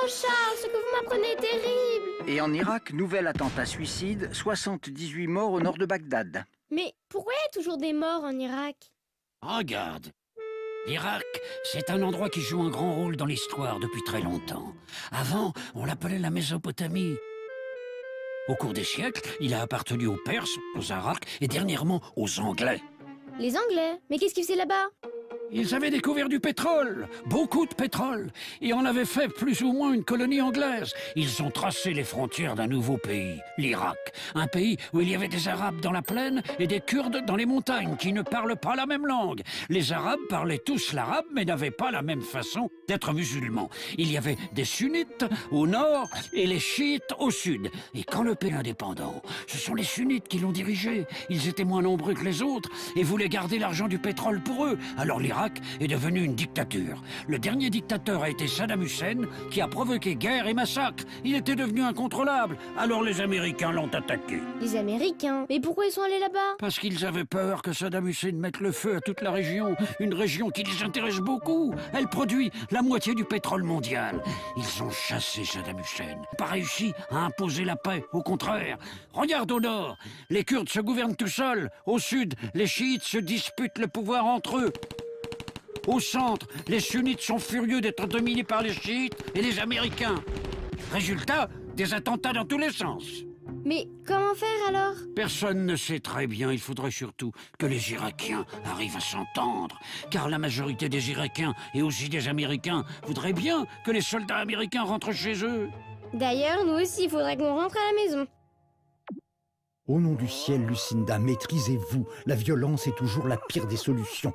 Charles, ce que vous m'apprenez est terrible. Et en Irak, nouvel attentat suicide, 78 morts au nord de Bagdad. Mais pourquoi il y a toujours des morts en Irak? Regarde. L'Irak, c'est un endroit qui joue un grand rôle dans l'histoire depuis très longtemps. Avant, on l'appelait la Mésopotamie. Au cours des siècles, il a appartenu aux Perses, aux Arabes et dernièrement aux Anglais. Les Anglais? Mais qu'est-ce qu'ils faisaient là-bas? Ils avaient découvert du pétrole, beaucoup de pétrole, et en avaient fait plus ou moins une colonie anglaise. Ils ont tracé les frontières d'un nouveau pays, l'Irak. Un pays où il y avait des Arabes dans la plaine et des Kurdes dans les montagnes qui ne parlent pas la même langue. Les Arabes parlaient tous l'arabe mais n'avaient pas la même façon d'être musulmans. Il y avait des sunnites au nord et les chiites au sud. Et quand le pays est indépendant, ce sont les sunnites qui l'ont dirigé. Ils étaient moins nombreux que les autres et voulaient garder l'argent du pétrole pour eux. Alors l'Irak est devenu une dictature. Le dernier dictateur a été Saddam Hussein, qui a provoqué guerre et massacre. Il était devenu incontrôlable. Alors les Américains l'ont attaqué. Les Américains? Mais pourquoi ils sont allés là-bas? Parce qu'ils avaient peur que Saddam Hussein mette le feu à toute la région. Une région qui les intéresse beaucoup. Elle produit la moitié du pétrole mondial. Ils ont chassé Saddam Hussein. Pas réussi à imposer la paix. Au contraire. Regarde au nord. Les Kurdes se gouvernent tout seuls. Au sud, les chiites se disputent le pouvoir entre eux. Au centre, les sunnites sont furieux d'être dominés par les chiites et les Américains. Résultat, des attentats dans tous les sens. Mais comment faire alors? Personne ne sait très bien. Il faudrait surtout que les Irakiens arrivent à s'entendre. Car la majorité des Irakiens et aussi des Américains voudraient bien que les soldats américains rentrent chez eux. D'ailleurs, nous aussi, il faudrait qu'on rentre à la maison. Au nom du ciel, Lucinda, maîtrisez-vous. La violence est toujours la pire des solutions.